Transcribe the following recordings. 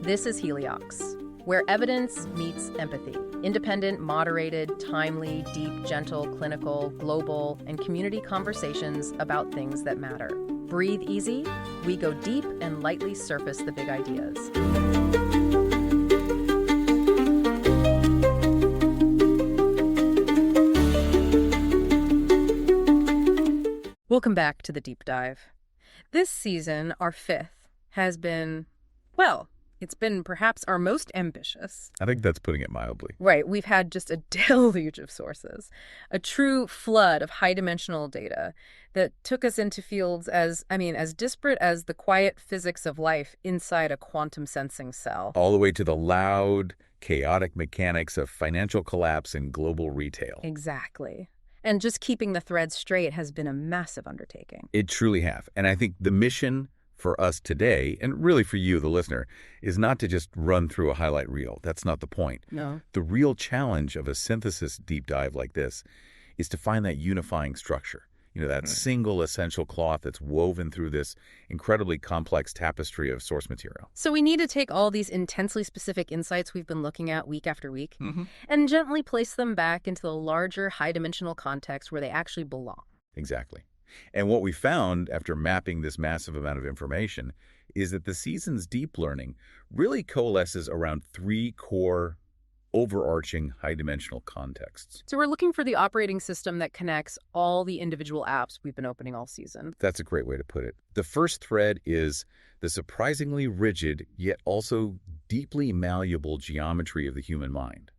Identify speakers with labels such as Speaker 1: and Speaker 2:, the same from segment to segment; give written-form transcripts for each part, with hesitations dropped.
Speaker 1: This is Heliox, where evidence meets empathy. Independent, moderated, timely, deep, gentle, clinical, global, and community conversations about things that matter. Breathe easy, we go deep and lightly surface the big ideas. Welcome back to the deep dive. This season, our fifth, has been, well, it's been perhaps our most ambitious.
Speaker 2: I think that's putting it mildly.
Speaker 1: Right. We've had just a deluge of sources, a true flood of high-dimensional data that took us into fields as disparate as the quiet physics of life inside a quantum sensing cell.
Speaker 2: All the way to the loud, chaotic mechanics of financial collapse and global retail.
Speaker 1: Exactly. And just keeping the threads straight has been a massive undertaking.
Speaker 2: It truly have. And I think the mission for us today, and really for you, the listener, is not to just run through a highlight reel. That's not the point.
Speaker 1: No.
Speaker 2: The real challenge of a synthesis deep dive like this is to find that unifying structure. That single essential cloth that's woven through this incredibly complex tapestry of source material.
Speaker 1: So we need to take all these intensely specific insights we've been looking at week after week and gently place them back into the larger high-dimensional context where they actually belong.
Speaker 2: Exactly. And what we found after mapping this massive amount of information is that the season's deep learning really coalesces around three core overarching high-dimensional contexts.
Speaker 1: So we're looking for the operating system that connects all the individual apps we've been opening all season.
Speaker 2: That's a great way to put it. The first thread is the surprisingly rigid, yet also deeply malleable geometry of the human mind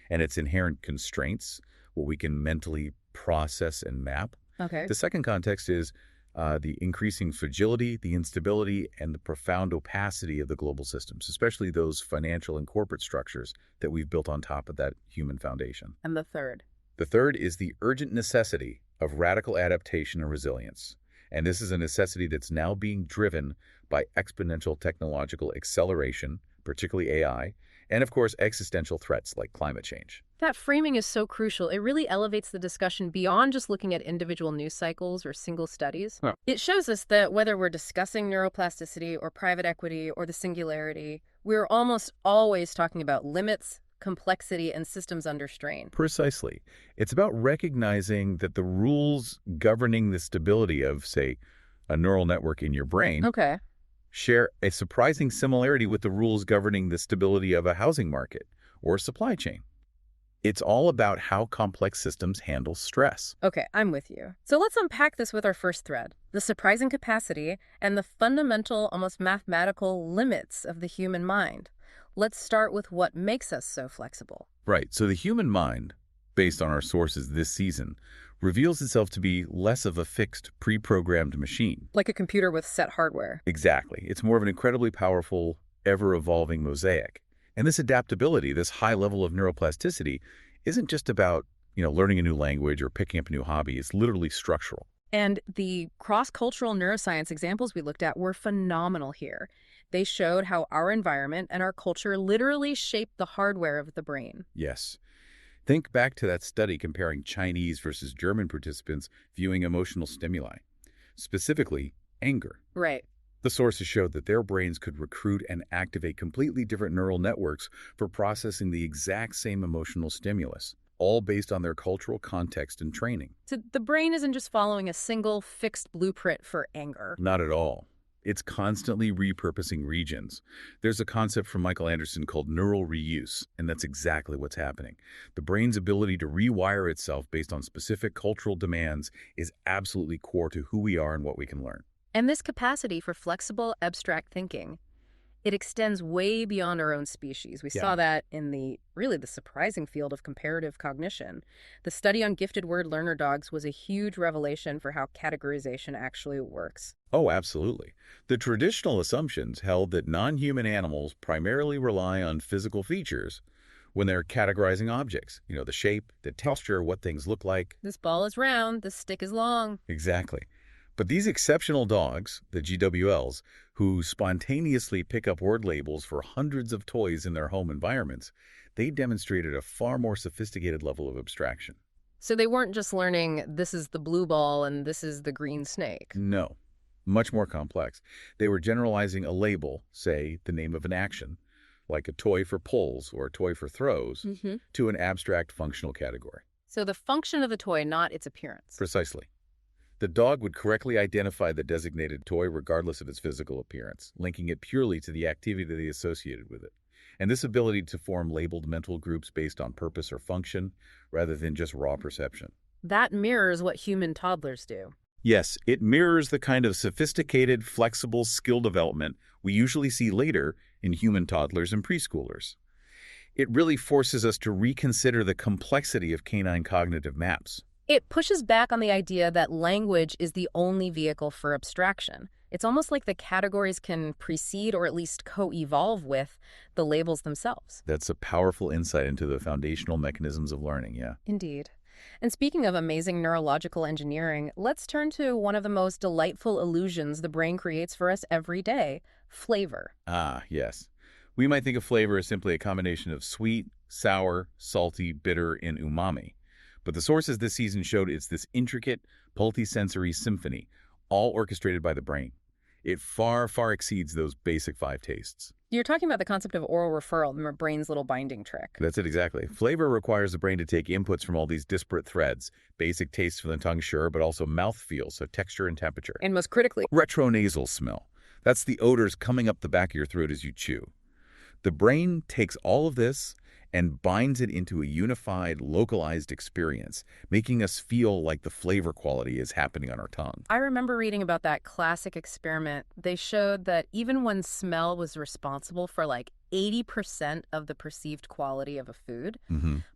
Speaker 2: and its inherent constraints, what we can mentally process and map.
Speaker 1: Okay.
Speaker 2: The second context is the increasing fragility, the instability, and the profound opacity of the global systems, especially those financial and corporate structures that we've built on top of that human foundation.
Speaker 1: And the third?
Speaker 2: The third is the urgent necessity of radical adaptation and resilience. And this is a necessity that's now being driven by exponential technological acceleration, particularly AI, and of course, existential threats like climate change.
Speaker 1: That framing is so crucial. It really elevates the discussion beyond just looking at individual news cycles or single studies.
Speaker 2: Yeah.
Speaker 1: It shows us that whether we're discussing neuroplasticity or private equity or the singularity, we're almost always talking about limits, complexity, and systems under strain.
Speaker 2: Precisely. It's about recognizing that the rules governing the stability of, say, a neural network in your brain share a surprising similarity with the rules governing the stability of a housing market or supply chain. It's all about how complex systems handle stress.
Speaker 1: Okay, I'm with you. So let's unpack this with our first thread, the surprising capacity and the fundamental, almost mathematical limits of the human mind. Let's start with what makes us so flexible.
Speaker 2: Right. So the human mind, based on our sources this season, reveals itself to be less of a fixed, pre-programmed machine.
Speaker 1: Like a computer with set hardware.
Speaker 2: Exactly. It's more of an incredibly powerful, ever-evolving mosaic. And this adaptability, this high level of neuroplasticity, isn't just about, learning a new language or picking up a new hobby. It's literally structural.
Speaker 1: And the cross-cultural neuroscience examples we looked at were phenomenal here. They showed how our environment and our culture literally shape the hardware of the brain.
Speaker 2: Yes. Think back to that study comparing Chinese versus German participants viewing emotional stimuli, specifically anger.
Speaker 1: Right.
Speaker 2: The sources showed that their brains could recruit and activate completely different neural networks for processing the exact same emotional stimulus, all based on their cultural context and training.
Speaker 1: So the brain isn't just following a single fixed blueprint for anger.
Speaker 2: Not at all. It's constantly repurposing regions. There's a concept from Michael Anderson called neural reuse, and that's exactly what's happening. The brain's ability to rewire itself based on specific cultural demands is absolutely core to who we are and what we can learn.
Speaker 1: And this capacity for flexible, abstract thinking, it extends way beyond our own species. We saw that in the surprising field of comparative cognition. The study on gifted word learner dogs was a huge revelation for how categorization actually works.
Speaker 2: Oh, absolutely. The traditional assumptions held that non-human animals primarily rely on physical features when they're categorizing objects. The shape, the texture, what things look like.
Speaker 1: This ball is round, this stick is long.
Speaker 2: Exactly. But these exceptional dogs, the GWLs, who spontaneously pick up word labels for hundreds of toys in their home environments, they demonstrated a far more sophisticated level of abstraction.
Speaker 1: So they weren't just learning this is the blue ball and this is the green snake.
Speaker 2: No. Much more complex. They were generalizing a label, say, the name of an action, like a toy for pulls or a toy for throws, to an abstract functional category.
Speaker 1: So the function of the toy, not its appearance.
Speaker 2: Precisely. The dog would correctly identify the designated toy regardless of its physical appearance, linking it purely to the activity associated with it. And this ability to form labeled mental groups based on purpose or function, rather than just raw perception.
Speaker 1: That mirrors what human toddlers do.
Speaker 2: Yes, it mirrors the kind of sophisticated, flexible skill development we usually see later in human toddlers and preschoolers. It really forces us to reconsider the complexity of canine cognitive maps.
Speaker 1: It pushes back on the idea that language is the only vehicle for abstraction. It's almost like the categories can precede or at least co-evolve with the labels themselves.
Speaker 2: That's a powerful insight into the foundational mechanisms of learning, yeah.
Speaker 1: Indeed. And speaking of amazing neurological engineering, let's turn to one of the most delightful illusions the brain creates for us every day, flavor.
Speaker 2: Ah, yes. We might think of flavor as simply a combination of sweet, sour, salty, bitter, and umami. But the sources this season showed it's this intricate, multisensory symphony, all orchestrated by the brain. It far, far exceeds those basic 5 tastes.
Speaker 1: You're talking about the concept of oral referral, the brain's little binding trick.
Speaker 2: That's it, exactly. Flavor requires the brain to take inputs from all these disparate threads. Basic tastes from the tongue, sure, but also mouthfeel, so texture and temperature.
Speaker 1: And most critically,
Speaker 2: retronasal smell. That's the odors coming up the back of your throat as you chew. The brain takes all of this and binds it into a unified, localized experience, making us feel like the flavor quality is happening on our tongue.
Speaker 1: I remember reading about that classic experiment. They showed that even when smell was responsible for like 80% of the perceived quality of a food,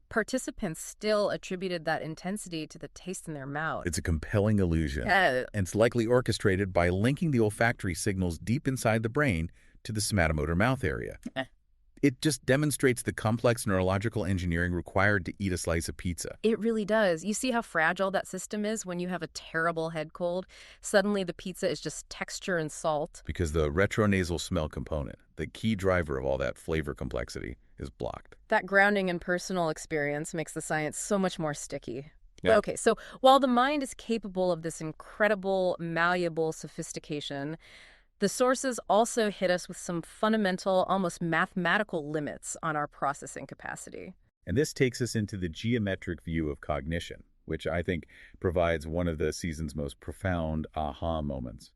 Speaker 1: participants still attributed that intensity to the taste in their mouth.
Speaker 2: It's a compelling illusion, and it's likely orchestrated by linking the olfactory signals deep inside the brain to the somatomotor mouth area. It just demonstrates the complex neurological engineering required to eat a slice of pizza.
Speaker 1: It really does. You see how fragile that system is when you have a terrible head cold? Suddenly the pizza is just texture and salt.
Speaker 2: Because the retronasal smell component, the key driver of all that flavor complexity, is blocked.
Speaker 1: That grounding in personal experience makes the science so much more sticky.
Speaker 2: Yeah.
Speaker 1: Okay, so while the mind is capable of this incredible, malleable sophistication, the sources also hit us with some fundamental, almost mathematical limits on our processing capacity.
Speaker 2: And this takes us into the geometric view of cognition, which I think provides one of the season's most profound aha moments.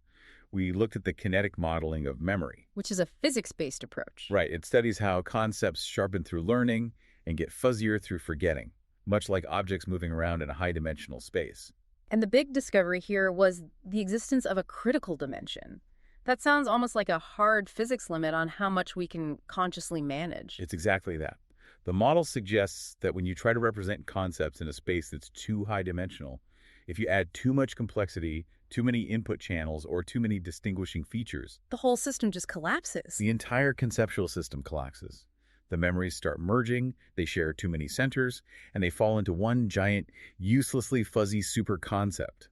Speaker 2: We looked at the kinetic modeling of memory.
Speaker 1: Which is a physics-based approach.
Speaker 2: Right. It studies how concepts sharpen through learning and get fuzzier through forgetting, much like objects moving around in a high-dimensional space.
Speaker 1: And the big discovery here was the existence of a critical dimension. That sounds almost like a hard physics limit on how much we can consciously manage.
Speaker 2: It's exactly that. The model suggests that when you try to represent concepts in a space that's too high-dimensional, if you add too much complexity, too many input channels, or too many distinguishing features,
Speaker 1: the whole system just collapses.
Speaker 2: The entire conceptual system collapses. The memories start merging, they share too many centers, and they fall into one giant, uselessly fuzzy super concept.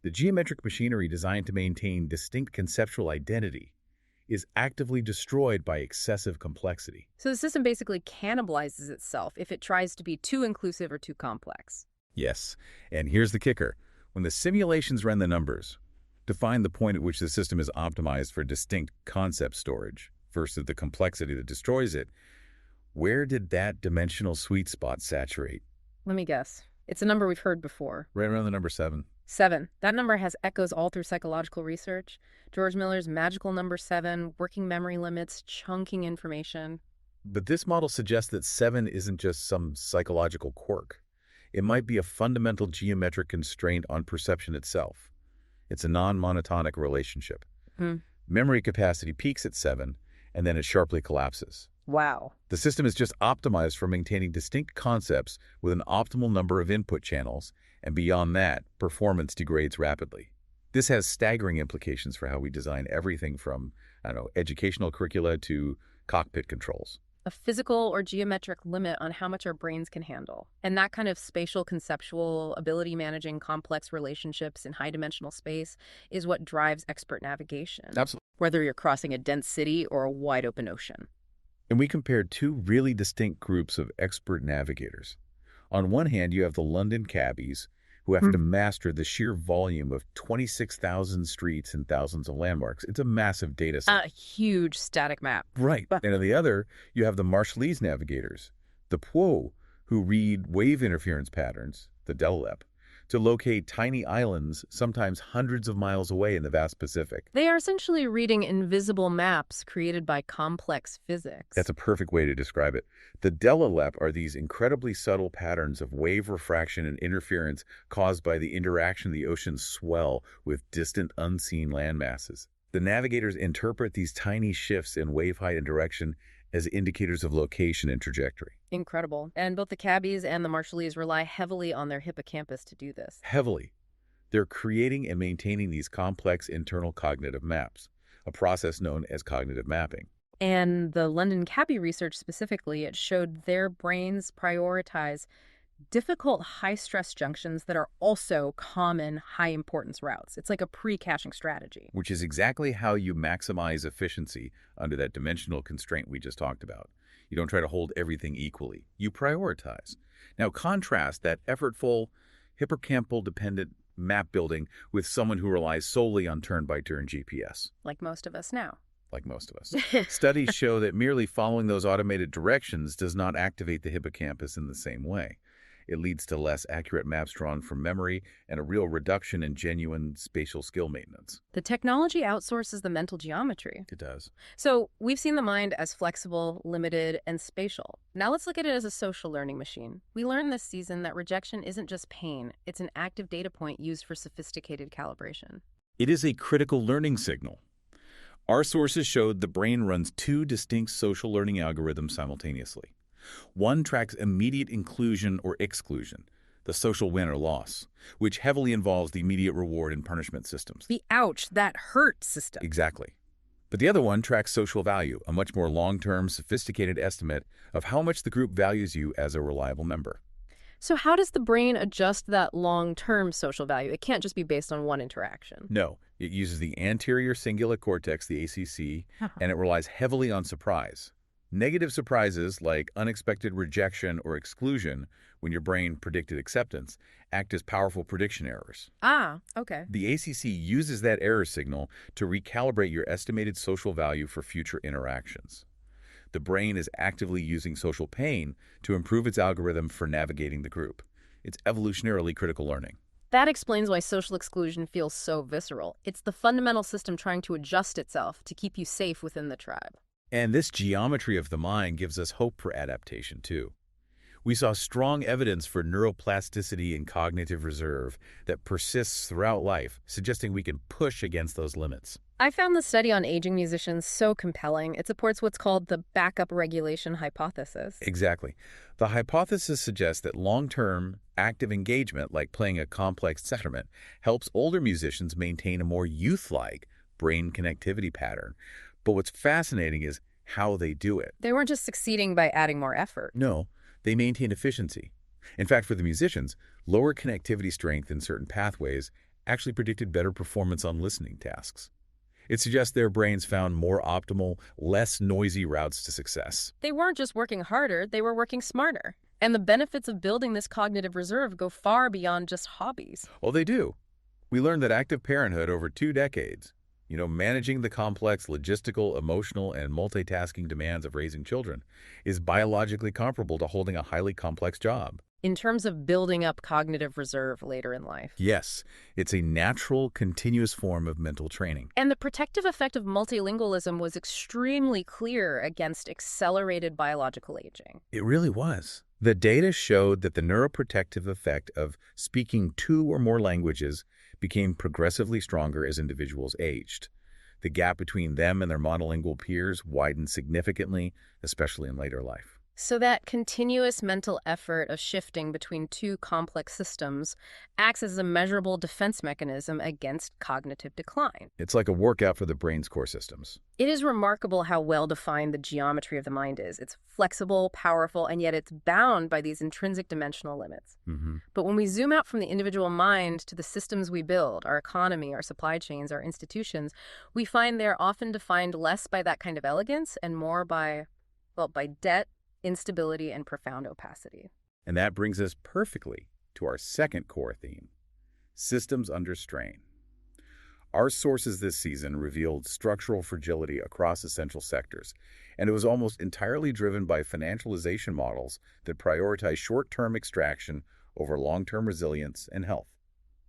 Speaker 2: The geometric machinery designed to maintain distinct conceptual identity is actively destroyed by excessive complexity.
Speaker 1: So the system basically cannibalizes itself if it tries to be too inclusive or too complex.
Speaker 2: Yes, and here's the kicker. When the simulations run the numbers to find the point at which the system is optimized for distinct concept storage versus the complexity that destroys it, where did that dimensional sweet spot saturate?
Speaker 1: Let me guess. It's a number we've heard before.
Speaker 2: Right around the number 7.
Speaker 1: 7. That number has echoes all through psychological research. George Miller's magical number 7, working memory limits, chunking information.
Speaker 2: But this model suggests that 7 isn't just some psychological quirk. It might be a fundamental geometric constraint on perception itself. It's a non-monotonic relationship. Memory capacity peaks at 7, and then it sharply collapses.
Speaker 1: Wow.
Speaker 2: The system is just optimized for maintaining distinct concepts with an optimal number of input channels, and beyond that, performance degrades rapidly. This has staggering implications for how we design everything from, educational curricula to cockpit controls.
Speaker 1: A physical or geometric limit on how much our brains can handle. And that kind of spatial conceptual ability managing complex relationships in high-dimensional space is what drives expert navigation.
Speaker 2: Absolutely.
Speaker 1: Whether you're crossing a dense city or a wide-open ocean.
Speaker 2: And we compared 2 really distinct groups of expert navigators. On one hand, you have the London cabbies, who have to master the sheer volume of 26,000 streets and thousands of landmarks. It's a massive data set.
Speaker 1: A huge static map.
Speaker 2: Right. And on the other, you have the Marshallese navigators, the PWO, who read wave interference patterns, the DELALEP, to locate tiny islands, sometimes hundreds of miles away in the vast Pacific.
Speaker 1: They are essentially reading invisible maps created by complex physics.
Speaker 2: That's a perfect way to describe it. The DELALEP are these incredibly subtle patterns of wave refraction and interference caused by the interaction of the ocean's swell with distant, unseen land masses. The navigators interpret these tiny shifts in wave height and direction as indicators of location and trajectory.
Speaker 1: Incredible. And both the cabbies and the Marshallese rely heavily on their hippocampus to do this.
Speaker 2: Heavily. They're creating and maintaining these complex internal cognitive maps, a process known as cognitive mapping.
Speaker 1: And the London cabbie research specifically, it showed their brains prioritize difficult high-stress junctions that are also common high-importance routes. It's like a pre-caching strategy.
Speaker 2: Which is exactly how you maximize efficiency under that dimensional constraint we just talked about. You don't try to hold everything equally. You prioritize. Now contrast that effortful, hippocampal-dependent map building with someone who relies solely on turn-by-turn GPS.
Speaker 1: Like most of us now.
Speaker 2: Like most of us. Studies show that merely following those automated directions does not activate the hippocampus in the same way. It leads to less accurate maps drawn from memory and a real reduction in genuine spatial skill maintenance.
Speaker 1: The technology outsources the mental geometry.
Speaker 2: It does.
Speaker 1: So we've seen the mind as flexible, limited, and spatial. Now let's look at it as a social learning machine. We learned this season that rejection isn't just pain. It's an active data point used for sophisticated calibration.
Speaker 2: It is a critical learning signal. Our sources showed the brain runs two distinct social learning algorithms simultaneously. One tracks immediate inclusion or exclusion, the social win or loss, which heavily involves the immediate reward and punishment systems.
Speaker 1: The ouch, that hurt system.
Speaker 2: Exactly. But the other one tracks social value, a much more long-term, sophisticated estimate of how much the group values you as a reliable member.
Speaker 1: So how does the brain adjust that long-term social value? It can't just be based on one interaction.
Speaker 2: No, it uses the anterior cingulate cortex, the ACC, and it relies heavily on surprise. Negative surprises like unexpected rejection or exclusion when your brain predicted acceptance act as powerful prediction errors.
Speaker 1: Ah, okay.
Speaker 2: The ACC uses that error signal to recalibrate your estimated social value for future interactions. The brain is actively using social pain to improve its algorithm for navigating the group. It's evolutionarily critical learning.
Speaker 1: That explains why social exclusion feels so visceral. It's the fundamental system trying to adjust itself to keep you safe within the tribe.
Speaker 2: And this geometry of the mind gives us hope for adaptation, too. We saw strong evidence for neuroplasticity and cognitive reserve that persists throughout life, suggesting we can push against those limits.
Speaker 1: I found the study on aging musicians so compelling. It supports what's called the backup regulation hypothesis.
Speaker 2: Exactly. The hypothesis suggests that long-term, active engagement, like playing a complex instrument, helps older musicians maintain a more youth-like brain connectivity pattern. But what's fascinating is how they do it.
Speaker 1: They weren't just succeeding by adding more effort.
Speaker 2: No, they maintain efficiency. In fact, for the musicians, lower connectivity strength in certain pathways actually predicted better performance on listening tasks. It suggests their brains found more optimal, less noisy routes to success.
Speaker 1: They weren't just working harder, they were working smarter. And the benefits of building this cognitive reserve go far beyond just hobbies.
Speaker 2: Oh, they do. We learned that active parenthood over 2 decades, managing the complex logistical, emotional, and multitasking demands of raising children is biologically comparable to holding a highly complex job.
Speaker 1: In terms of building up cognitive reserve later in life.
Speaker 2: Yes, it's a natural, continuous form of mental training.
Speaker 1: And the protective effect of multilingualism was extremely clear against accelerated biological aging.
Speaker 2: It really was. The data showed that the neuroprotective effect of speaking 2 or more languages became progressively stronger as individuals aged. The gap between them and their monolingual peers widened significantly, especially in later life.
Speaker 1: So that continuous mental effort of shifting between 2 complex systems acts as a measurable defense mechanism against cognitive decline.
Speaker 2: It's like a workout for the brain's core systems.
Speaker 1: It is remarkable how well-defined the geometry of the mind is. It's flexible, powerful, and yet it's bound by these intrinsic dimensional limits. But when we zoom out from the individual mind to the systems we build, our economy, our supply chains, our institutions, we find they're often defined less by that kind of elegance and more by debt, instability, and profound opacity.
Speaker 2: And that brings us perfectly to our second core theme, Systems under strain. Our sources this season revealed structural fragility across essential sectors, and it was almost entirely driven by financialization models that prioritize short-term extraction over long-term resilience and health.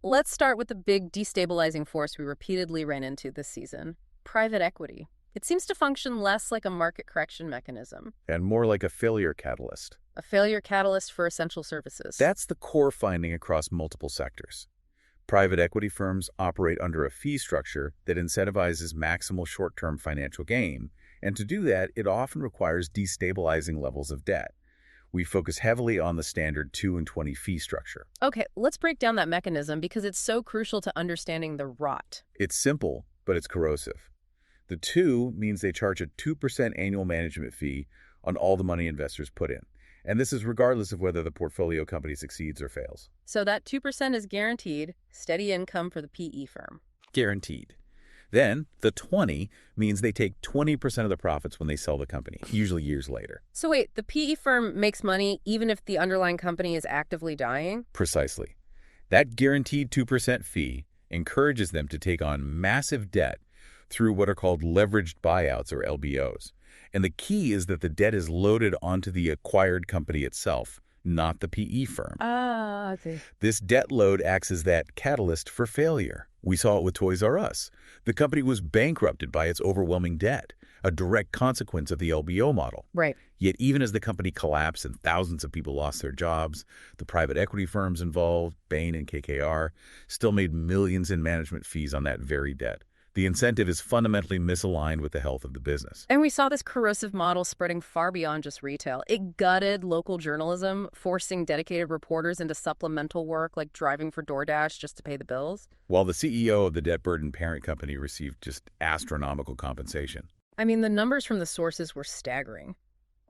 Speaker 1: Let's start with the big destabilizing force we repeatedly ran into this season: private equity. It seems to function less like a market correction mechanism
Speaker 2: And more like a failure catalyst.
Speaker 1: a failure catalyst for essential services.
Speaker 2: That's the core finding across multiple sectors. Private equity firms operate under a fee structure that incentivizes maximal short-term financial gain, and to do that, it often requires destabilizing levels of debt. We focus heavily on the standard 2 and 20 fee structure.
Speaker 1: Okay, let's break down that mechanism because it's so crucial to understanding the rot.
Speaker 2: It's simple, but it's corrosive. The 2 means they charge a 2% annual management fee on all the money investors put in. And this is regardless of whether the portfolio company succeeds or fails.
Speaker 1: So that 2% is guaranteed, steady income for the PE firm.
Speaker 2: Guaranteed. Then, the 20 means they take 20% of the profits when they sell the company, usually years later.
Speaker 1: So wait, the PE firm makes money even if the underlying company is actively dying?
Speaker 2: Precisely. That guaranteed 2% fee encourages them to take on massive debt through what are called leveraged buyouts, or LBOs. And the key is that the debt is loaded onto the acquired company itself, not the PE firm.
Speaker 1: I see.
Speaker 2: This debt load acts as that catalyst for failure. We saw it with Toys R Us. The company was bankrupted by its overwhelming debt, a direct consequence of the LBO model.
Speaker 1: Right.
Speaker 2: Yet even as the company collapsed and thousands of people lost their jobs, the private equity firms involved, Bain and KKR, still made millions in management fees on that very debt. The incentive is fundamentally misaligned with the health of the business.
Speaker 1: And we saw this corrosive model spreading far beyond just retail. It gutted local journalism, forcing dedicated reporters into supplemental work like driving for DoorDash just to pay the bills.
Speaker 2: While the CEO of the debt-burdened parent company received just astronomical compensation.
Speaker 1: I mean, the numbers from the sources were staggering.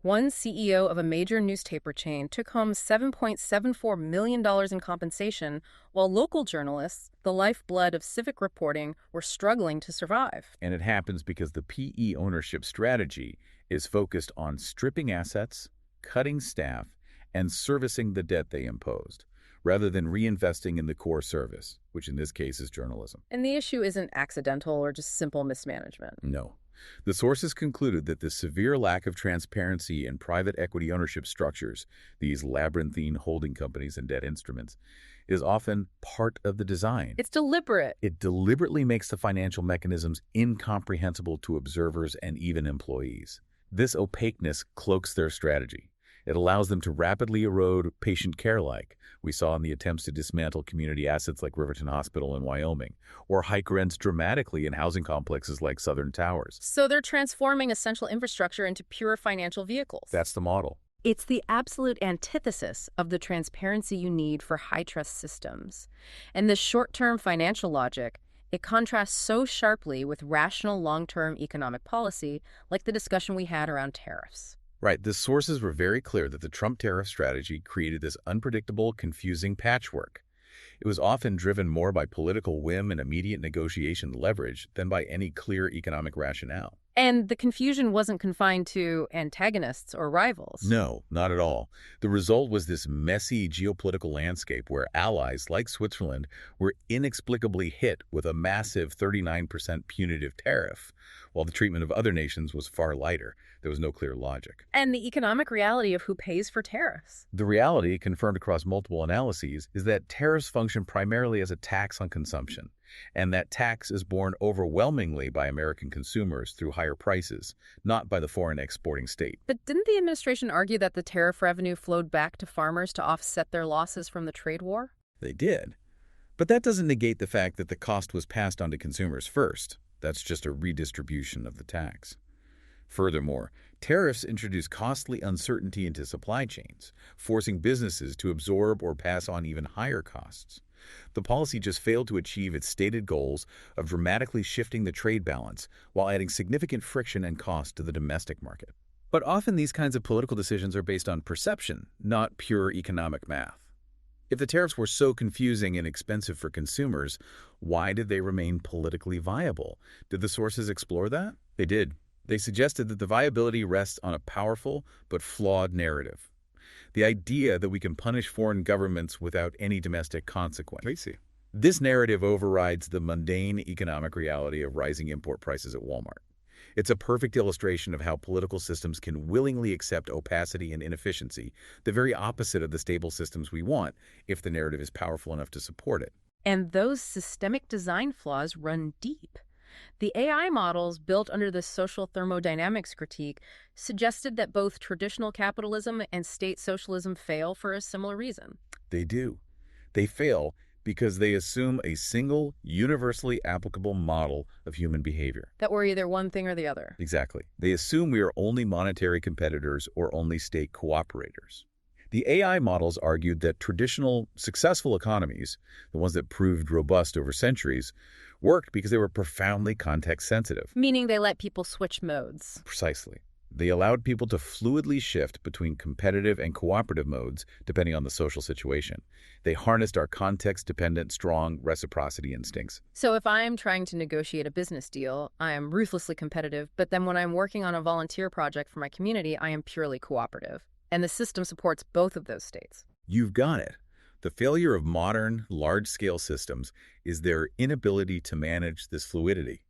Speaker 1: One CEO of a major newspaper chain took home $7.74 million in compensation, while local journalists, the lifeblood of civic reporting, were struggling to survive.
Speaker 2: And it happens because the PE ownership strategy is focused on stripping assets, cutting staff, and servicing the debt they imposed, rather than reinvesting in the core service, which in this case is journalism.
Speaker 1: And the issue isn't accidental or just simple mismanagement.
Speaker 2: No. The sources concluded that the severe lack of transparency in private equity ownership structures, these labyrinthine holding companies and debt instruments, is often part of the design.
Speaker 1: It's deliberate.
Speaker 2: It deliberately makes the financial mechanisms incomprehensible to observers and even employees. This opaqueness cloaks their strategy. It allows them to rapidly erode patient care like we saw in the attempts to dismantle community assets like Riverton Hospital in Wyoming, or hike rents dramatically in housing complexes like Southern Towers.
Speaker 1: So they're transforming essential infrastructure into pure financial vehicles.
Speaker 2: That's the model.
Speaker 1: It's the absolute antithesis of the transparency you need for high-trust systems. And this short-term financial logic, it contrasts so sharply with rational long-term economic policy, like the discussion we had around tariffs.
Speaker 2: Right. The sources were very clear that the Trump tariff strategy created this unpredictable, confusing patchwork. It was often driven more by political whim and immediate negotiation leverage than by any clear economic rationale.
Speaker 1: And the confusion wasn't confined to antagonists or rivals.
Speaker 2: No, not at all. The result was this messy geopolitical landscape where allies like Switzerland were inexplicably hit with a massive 39% punitive tariff, while the treatment of other nations was far lighter. There was no clear logic.
Speaker 1: And the economic reality of who pays for tariffs.
Speaker 2: The reality, confirmed across multiple analyses, is that tariffs function primarily as a tax on consumption, and that tax is borne overwhelmingly by American consumers through higher prices, not by the foreign exporting state.
Speaker 1: But didn't the administration argue that the tariff revenue flowed back to farmers to offset their losses from the trade war?
Speaker 2: They did. But that doesn't negate the fact that the cost was passed on to consumers first. That's just a redistribution of the tax. Furthermore, tariffs introduce costly uncertainty into supply chains, forcing businesses to absorb or pass on even higher costs. The policy just failed to achieve its stated goals of dramatically shifting the trade balance while adding significant friction and cost to the domestic market. But often these kinds of political decisions are based on perception, not pure economic math. If the tariffs were so confusing and expensive for consumers, why did they remain politically viable? Did the sources explore that? They did. They suggested that the viability rests on a powerful but flawed narrative. The idea that we can punish foreign governments without any domestic consequence.
Speaker 3: I see.
Speaker 2: This narrative overrides the mundane economic reality of rising import prices at Walmart. It's a perfect illustration of how political systems can willingly accept opacity and inefficiency, the very opposite of the stable systems we want, if the narrative is powerful enough to support it.
Speaker 1: And those systemic design flaws run deep. The AI models built under the social thermodynamics critique suggested that both traditional capitalism and state socialism fail for a similar reason.
Speaker 2: They do. They fail because they assume a single, universally applicable model of human behavior.
Speaker 1: That we're either one thing or the other.
Speaker 2: Exactly. They assume we are only monetary competitors or only state cooperators. The AI models argued that traditional, successful economies, the ones that proved robust over centuries, worked because they were profoundly context-sensitive.
Speaker 1: Meaning they let people switch modes.
Speaker 2: Precisely. They allowed people to fluidly shift between competitive and cooperative modes depending on the social situation. They harnessed our context-dependent, strong reciprocity instincts.
Speaker 1: So if I'm trying to negotiate a business deal, I am ruthlessly competitive, but then when I'm working on a volunteer project for my community, I am purely cooperative. And the system supports both of those states.
Speaker 2: You've got it. The failure of modern, large-scale systems is their inability to manage this fluidity.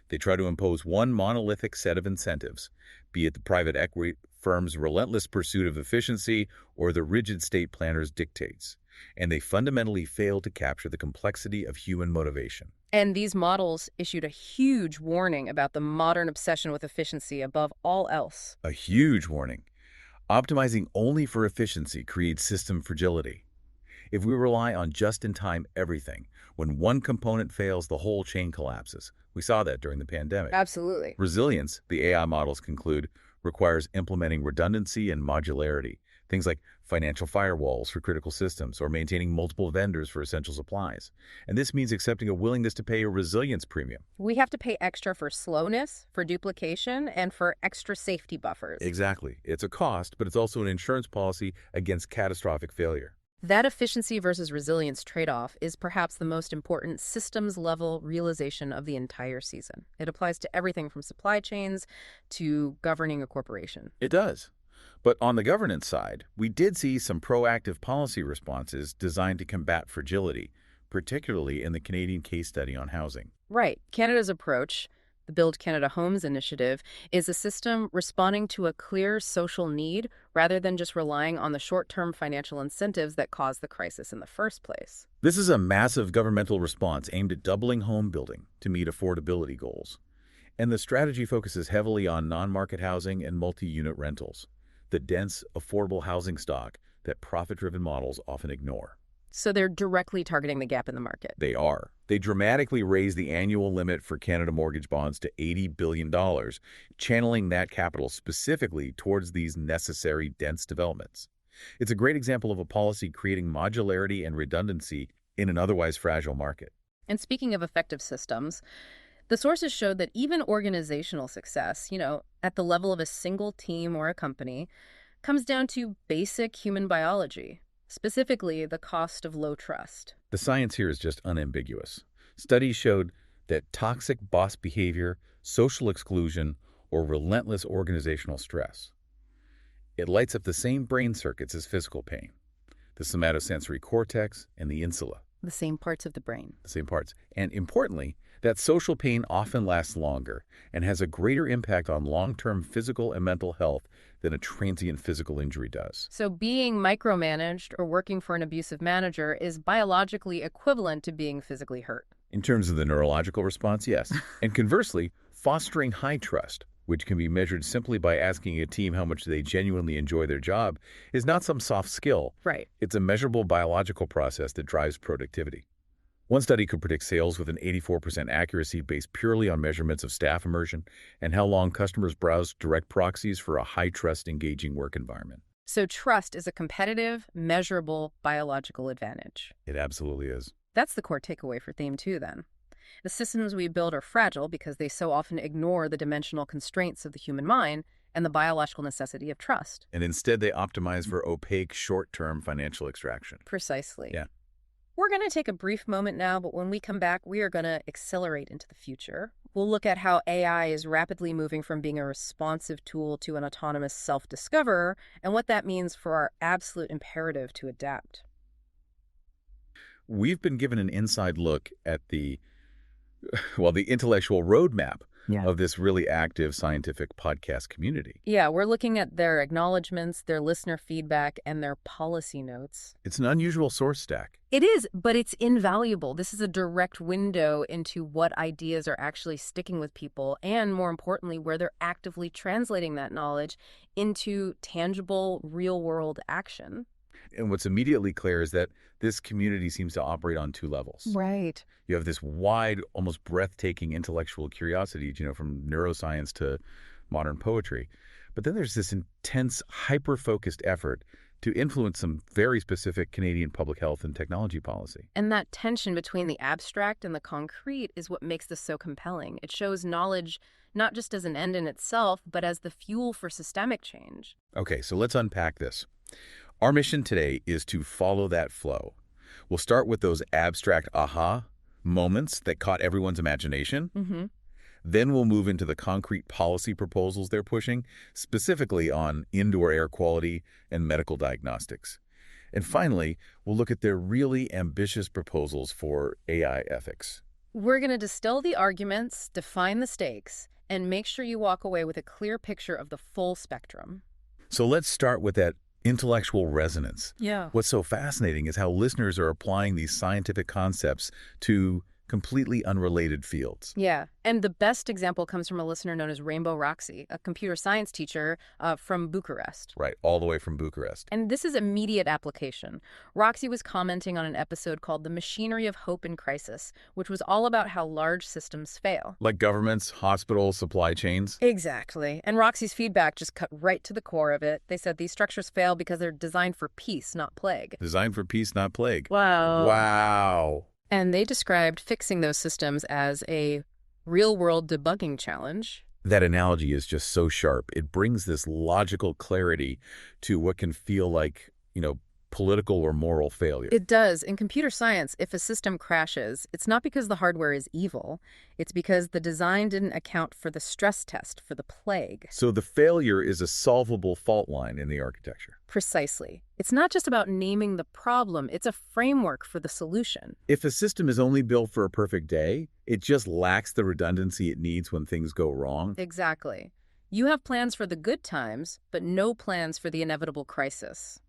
Speaker 2: They try to impose one monolithic set of incentives, be it the private equity firm's relentless pursuit of efficiency or the rigid state planner's dictates, and they fundamentally fail to capture the complexity of human motivation.
Speaker 1: And these models issued a huge warning about the modern obsession with efficiency above all else.
Speaker 2: A huge warning. Optimizing only for efficiency creates system fragility. If we rely on just-in-time everything, when one component fails, the whole chain collapses. We saw that during the pandemic.
Speaker 1: Absolutely.
Speaker 2: Resilience, the AI models conclude, requires implementing redundancy and modularity, things like financial firewalls for critical systems or maintaining multiple vendors for essential supplies. And this means accepting a willingness to pay a resilience premium.
Speaker 1: We have to pay extra for slowness, for duplication, and for extra safety buffers.
Speaker 2: Exactly. It's a cost, but it's also an insurance policy against catastrophic failure.
Speaker 1: That efficiency versus resilience trade-off is perhaps the most important systems-level realization of the entire season. It applies to everything from supply chains to governing a corporation.
Speaker 2: It does. But on the governance side, we did see some proactive policy responses designed to combat fragility, particularly in the Canadian case study on housing.
Speaker 1: Right. Canada's approach, the Build Canada Homes initiative, is a system responding to a clear social need rather than just relying on the short-term financial incentives that caused the crisis in the first place.
Speaker 2: This is a massive governmental response aimed at doubling home building to meet affordability goals. And the strategy focuses heavily on non-market housing and multi-unit rentals, the dense, affordable housing stock that profit-driven models often ignore.
Speaker 1: So they're directly targeting the gap in the market.
Speaker 2: They are. They dramatically raised the annual limit for Canada mortgage bonds to $80 billion, channeling that capital specifically towards these necessary dense developments. It's a great example of a policy creating modularity and redundancy in an otherwise fragile market.
Speaker 1: And speaking of effective systems, the sources showed that even organizational success, at the level of a single team or a company, comes down to basic human biology. Specifically, the cost of low trust.
Speaker 2: The science here is just unambiguous. Studies showed that toxic boss behavior, social exclusion, or relentless organizational stress. It lights up the same brain circuits as physical pain, the somatosensory cortex and the insula.
Speaker 1: The same parts of the brain.
Speaker 2: The same parts. And importantly, that social pain often lasts longer and has a greater impact on long-term physical and mental health than a transient physical injury does.
Speaker 1: So being micromanaged or working for an abusive manager is biologically equivalent to being physically hurt.
Speaker 2: In terms of the neurological response, yes. And conversely, fostering high trust, which can be measured simply by asking a team how much they genuinely enjoy their job, is not some soft skill.
Speaker 1: Right.
Speaker 2: It's a measurable biological process that drives productivity. One study could predict sales with an 84% accuracy based purely on measurements of staff immersion and how long customers browse direct proxies for a high-trust, engaging work environment.
Speaker 1: So trust is a competitive, measurable biological advantage.
Speaker 2: It absolutely is.
Speaker 1: That's the core takeaway for Theme 2, then. The systems we build are fragile because they so often ignore the dimensional constraints of the human mind and the biological necessity of trust.
Speaker 2: And instead, they optimize for opaque, short-term financial extraction.
Speaker 1: Precisely.
Speaker 2: Yeah.
Speaker 1: We're going to take a brief moment now, but when we come back, we are going to accelerate into the future. We'll look at how AI is rapidly moving from being a responsive tool to an autonomous self-discoverer, and what that means for our absolute imperative to adapt.
Speaker 2: we've been given an inside look at the intellectual roadmap of this really active scientific podcast community.
Speaker 1: Yeah, we're looking at their acknowledgments, their listener feedback, and their policy notes.
Speaker 2: It's an unusual source stack.
Speaker 1: It is, but it's invaluable. This is a direct window into what ideas are actually sticking with people, and more importantly, where they're actively translating that knowledge into tangible, real-world action.
Speaker 2: And what's immediately clear is that this community seems to operate on two levels.
Speaker 1: Right.
Speaker 2: You have this wide, almost breathtaking intellectual curiosity, from neuroscience to modern poetry. But then there's this intense, hyper-focused effort to influence some very specific Canadian public health and technology policy.
Speaker 1: And that tension between the abstract and the concrete is what makes this so compelling. It shows knowledge not just as an end in itself, but as the fuel for systemic change.
Speaker 2: Okay, so let's unpack this. Our mission today is to follow that flow. We'll start with those abstract aha moments that caught everyone's imagination.
Speaker 1: Mm-hmm.
Speaker 2: Then we'll move into the concrete policy proposals they're pushing, specifically on indoor air quality and medical diagnostics. And finally, we'll look at their really ambitious proposals for AI ethics.
Speaker 1: We're going to distill the arguments, define the stakes, and make sure you walk away with a clear picture of the full spectrum.
Speaker 2: So let's start with that intellectual resonance.
Speaker 1: Yeah.
Speaker 2: What's so fascinating is how listeners are applying these scientific concepts to completely unrelated fields.
Speaker 1: Yeah, and the best example comes from a listener known as Rainbow Roxy, a computer science teacher from Bucharest.
Speaker 2: Right, all the way from Bucharest.
Speaker 1: And this is immediate application. Roxy was commenting on an episode called The Machinery of Hope in Crisis, which was all about how large systems fail.
Speaker 2: Like governments, hospitals, supply chains?
Speaker 1: Exactly. And Roxy's feedback just cut right to the core of it. They said these structures fail because they're designed for peace, not plague.
Speaker 2: Designed for peace, not plague.
Speaker 1: Wow.
Speaker 2: Wow.
Speaker 1: And they described fixing those systems as a real-world debugging challenge.
Speaker 2: That analogy is just so sharp. It brings this logical clarity to what can feel like, political or moral failure.
Speaker 1: It does. In computer science, if a system crashes, it's not because the hardware is evil. It's because the design didn't account for the stress test for the plague.
Speaker 2: So the failure is a solvable fault line in the architecture.
Speaker 1: Precisely. It's not just about naming the problem. It's a framework for the solution.
Speaker 2: If a system is only built for a perfect day, it just lacks the redundancy it needs when things go wrong.
Speaker 1: Exactly. You have plans for the good times, but no plans for the inevitable crisis.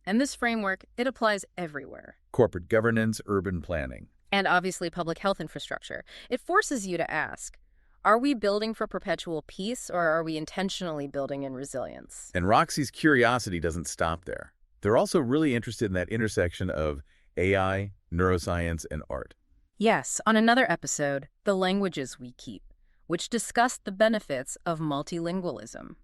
Speaker 1: And this framework, it applies everywhere.
Speaker 2: Corporate governance, urban planning.
Speaker 1: And obviously public health infrastructure. It forces you to ask, are we building for perpetual peace or are we intentionally building in resilience?
Speaker 2: And Roxy's curiosity doesn't stop there. They're also really interested in that intersection of AI, neuroscience, and art.
Speaker 1: Yes, on another episode, The Languages We Keep, which discussed the benefits of multilingualism.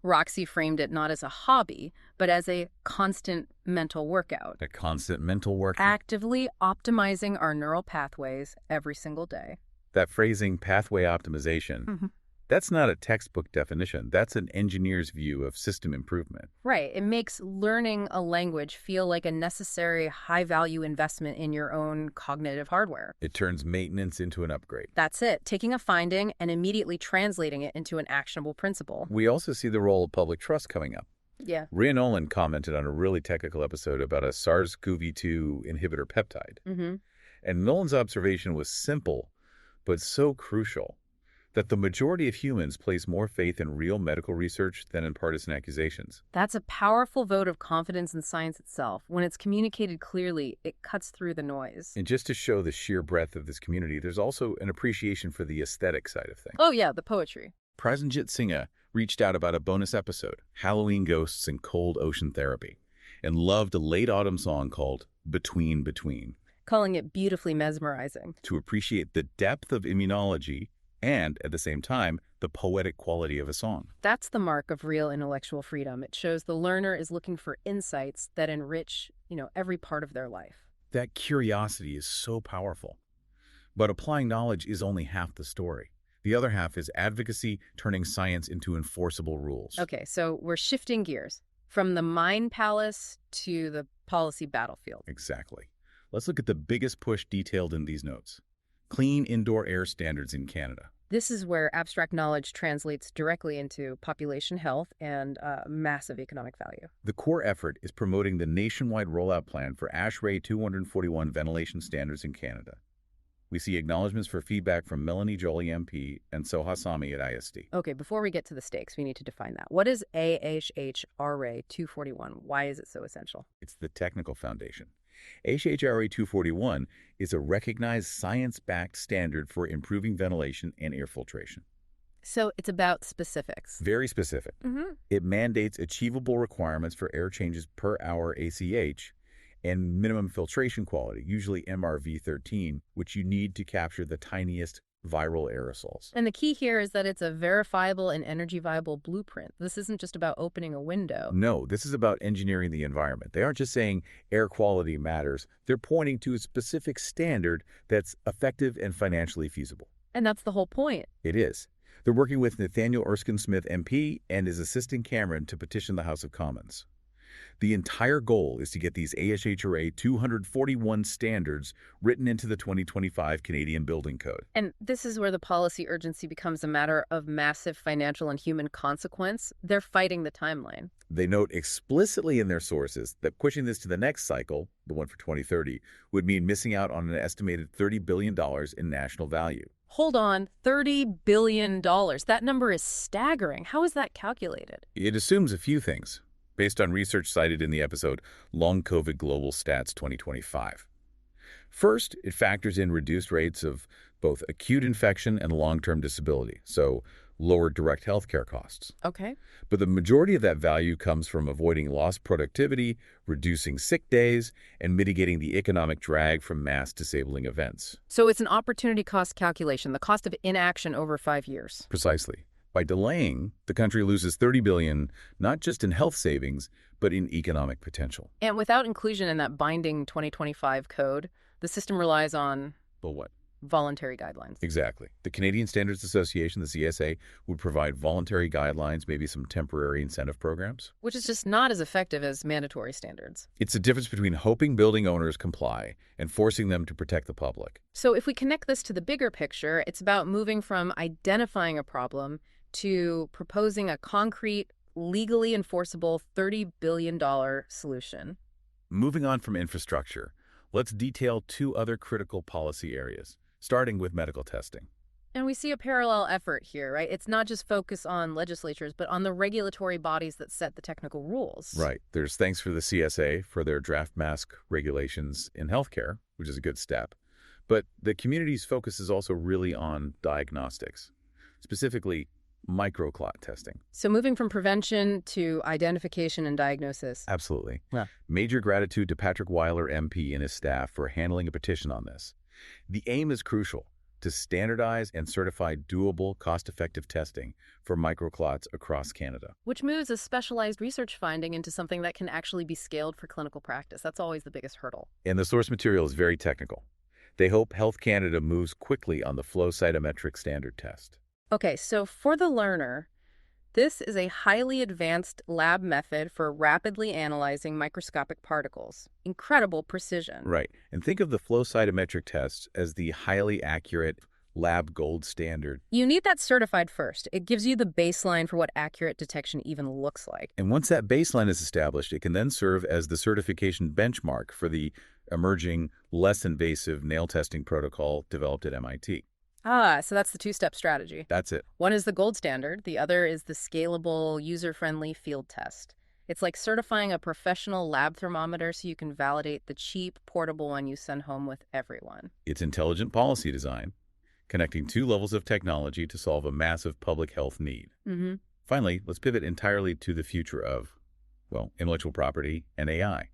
Speaker 1: Roxy framed it not as a hobby, but as a constant mental workout.
Speaker 2: A constant mental workout.
Speaker 1: Actively optimizing our neural pathways every single day.
Speaker 2: That phrasing, pathway optimization, that's not a textbook definition. That's an engineer's view of system improvement.
Speaker 1: Right. It makes learning a language feel like a necessary, high-value investment in your own cognitive hardware.
Speaker 2: It turns maintenance into an upgrade.
Speaker 1: That's it. Taking a finding and immediately translating it into an actionable principle.
Speaker 2: We also see the role of public trust coming up.
Speaker 1: Yeah.
Speaker 2: Rhea Nolan commented on a really technical episode about a SARS-CoV-2 inhibitor peptide. And Nolan's observation was simple, but so crucial, that the majority of humans place more faith in real medical research than in partisan accusations.
Speaker 1: That's a powerful vote of confidence in science itself. When it's communicated clearly, it cuts through the noise.
Speaker 2: And just to show the sheer breadth of this community, there's also an appreciation for the aesthetic side of things.
Speaker 1: Oh yeah, the poetry.
Speaker 2: Prasenjit Singha reached out about a bonus episode, Halloween Ghosts and Cold Ocean Therapy, and loved a late autumn song called Between Between.
Speaker 1: Calling it beautifully mesmerizing.
Speaker 2: To appreciate the depth of immunology and, at the same time, the poetic quality of a song.
Speaker 1: That's the mark of real intellectual freedom. It shows the learner is looking for insights that enrich, every part of their life.
Speaker 2: That curiosity is so powerful. But applying knowledge is only half the story. The other half is advocacy turning science into enforceable rules.
Speaker 1: Okay, so we're shifting gears from the mind palace to the policy battlefield.
Speaker 2: Exactly. Let's look at the biggest push detailed in these notes. Clean indoor air standards in Canada.
Speaker 1: This is where abstract knowledge translates directly into population health and massive economic value.
Speaker 2: The core effort is promoting the nationwide rollout plan for ASHRAE 241 ventilation standards in Canada. We see acknowledgments for feedback from Melanie Joly MP and Soha Sami at ISD.
Speaker 1: Okay, before we get to the stakes, we need to define that. What is ASHRAE 241? Why is it so essential?
Speaker 2: It's the technical foundation. ASHRAE 241 is a recognized science-backed standard for improving ventilation and air filtration.
Speaker 1: So it's about specifics.
Speaker 2: Very specific. It mandates achievable requirements for air changes per hour ACH and minimum filtration quality, usually MRV13, which you need to capture the tiniest viral aerosols.
Speaker 1: And the key here is that it's a verifiable and energy-viable blueprint. This isn't just about opening a window.
Speaker 2: No, this is about engineering the environment. They aren't just saying air quality matters. They're pointing to a specific standard that's effective and financially feasible.
Speaker 1: And that's the whole point.
Speaker 2: It is. They're working with Nathaniel Erskine-Smith MP and is assisting Cameron to petition the House of Commons. The entire goal is to get these ASHRAE 241 standards written into the 2025 Canadian Building Code.
Speaker 1: And this is where the policy urgency becomes a matter of massive financial and human consequence. They're fighting the timeline.
Speaker 2: They note explicitly in their sources that pushing this to the next cycle, the one for 2030, would mean missing out on an estimated $30 billion in national value.
Speaker 1: Hold on, $30 billion. That number is staggering. How is that calculated?
Speaker 2: It assumes a few things, based on research cited in the episode Long COVID Global Stats 2025. First, it factors in reduced rates of both acute infection and long-term disability, so lower direct healthcare costs.
Speaker 1: Okay.
Speaker 2: But the majority of that value comes from avoiding lost productivity, reducing sick days, and mitigating the economic drag from mass disabling events.
Speaker 1: So it's an opportunity cost calculation, the cost of inaction over 5 years.
Speaker 2: Precisely. By delaying, the country loses $30 billion, not just in health savings, but in economic potential.
Speaker 1: And without inclusion in that binding 2025 code, the system relies on...
Speaker 2: But what?
Speaker 1: Voluntary guidelines.
Speaker 2: Exactly. The Canadian Standards Association, the CSA, would provide voluntary guidelines, maybe some temporary incentive programs.
Speaker 1: Which is just not as effective as mandatory standards.
Speaker 2: It's the difference between hoping building owners comply and forcing them to protect the public.
Speaker 1: So if we connect this to the bigger picture, it's about moving from identifying a problem to proposing a concrete, legally enforceable $30 billion solution.
Speaker 2: Moving on from infrastructure, let's detail two other critical policy areas, starting with medical testing.
Speaker 1: And we see a parallel effort here, right? It's not just focus on legislatures, but on the regulatory bodies that set the technical rules.
Speaker 2: Right. There's thanks for the CSA for their draft mask regulations in healthcare, which is a good step. But the community's focus is also really on diagnostics, specifically microclot testing.
Speaker 1: So moving from prevention to identification and diagnosis.
Speaker 2: Absolutely.
Speaker 1: Yeah.
Speaker 2: Major gratitude to Patrick Weiler, MP, and his staff for handling a petition on this. The aim is crucial, to standardize and certify doable, cost-effective testing for microclots across Canada.
Speaker 1: Which moves a specialized research finding into something that can actually be scaled for clinical practice. That's always the biggest hurdle.
Speaker 2: And the source material is very technical. They hope Health Canada moves quickly on the flow cytometric standard test.
Speaker 1: Okay, so for the learner, this is a highly advanced lab method for rapidly analyzing microscopic particles. Incredible precision.
Speaker 2: Right. And think of the flow cytometric test as the highly accurate lab gold standard.
Speaker 1: You need that certified first. It gives you the baseline for what accurate detection even looks like.
Speaker 2: And once that baseline is established, it can then serve as the certification benchmark for the emerging, less invasive nail testing protocol developed at MIT.
Speaker 1: So that's the two-step strategy.
Speaker 2: That's it.
Speaker 1: One is the gold standard. The other is the scalable, user-friendly field test. It's like certifying a professional lab thermometer so you can validate the cheap, portable one you send home with everyone.
Speaker 2: It's intelligent policy design, connecting two levels of technology to solve a massive public health need. Finally, let's pivot entirely to the future of, well, intellectual property and AI.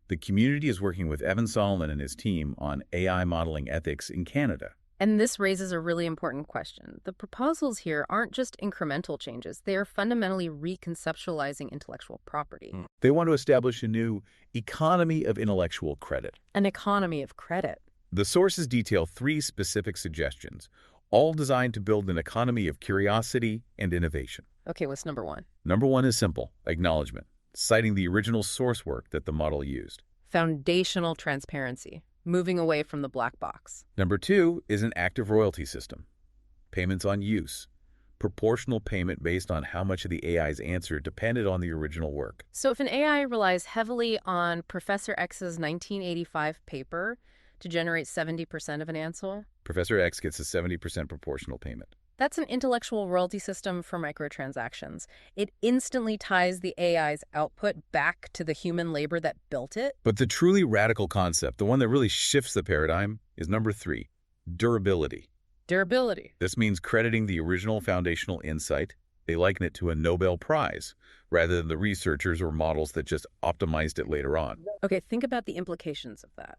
Speaker 2: The community is working with Evan Solomon and his team on AI modeling ethics in Canada.
Speaker 1: And this raises a really important question. The proposals here aren't just incremental changes. They are fundamentally reconceptualizing intellectual property.
Speaker 2: They want to establish a new economy of intellectual credit.
Speaker 1: An economy of credit.
Speaker 2: The sources detail 3 specific suggestions, all designed to build an economy of curiosity and innovation.
Speaker 1: Okay, what's number 1?
Speaker 2: Number 1 is simple, acknowledgement, citing the original source work that the model used.
Speaker 1: Foundational transparency. Moving away from the black box.
Speaker 2: Number 2 is an active royalty system. payments on use, proportional payment based on how much of the AI's answer depended on the original work.
Speaker 1: So if an AI relies heavily on Professor X's 1985 paper to generate 70% of an answer,
Speaker 2: Professor X gets a 70% proportional payment.
Speaker 1: That's an intellectual royalty system for microtransactions. It instantly ties the AI's output back to the human labor that built it.
Speaker 2: But the truly radical concept, the one that really shifts the paradigm, is number 3, durability.
Speaker 1: Durability.
Speaker 2: This means crediting the original foundational insight. They liken it to a Nobel Prize, rather than the researchers or models that just optimized it later on.
Speaker 1: Okay, think about the implications of that.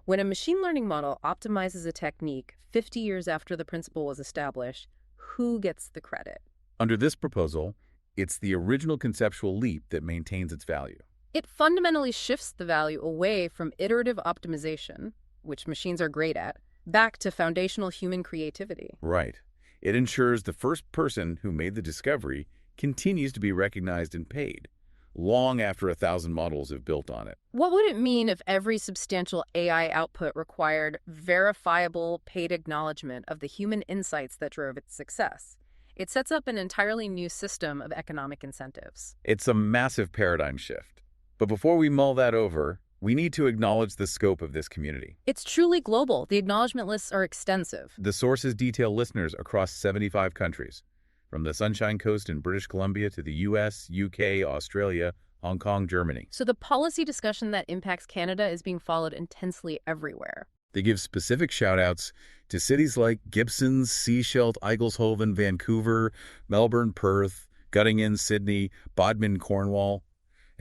Speaker 1: When a machine learning model optimizes a technique 50 years after the principle was established, who gets the credit?
Speaker 2: Under this proposal, it's the original conceptual leap that maintains its value.
Speaker 1: It fundamentally shifts the value away from iterative optimization, which machines are great at, back to foundational human creativity.
Speaker 2: Right. It ensures the first person who made the discovery continues to be recognized and paid, long after 1,000 models have built on it.
Speaker 1: What would it mean if every substantial AI output required verifiable, paid acknowledgement of the human insights that drove its success? It sets up an entirely new system of economic incentives.
Speaker 2: It's a massive paradigm shift. But before we mull that over, we need to acknowledge the scope of this community.
Speaker 1: It's truly global. The acknowledgement lists are extensive.
Speaker 2: The sources detail listeners across 75 countries, from the Sunshine Coast in British Columbia to the US, UK, Australia, Hong Kong, Germany.
Speaker 1: So the policy discussion that impacts Canada is being followed intensely everywhere.
Speaker 2: They give specific shout-outs to cities like Gibson, Sechelt, Eygelshoven, Vancouver, Melbourne, Perth, Göttingen, Sydney, Bodmin, Cornwall,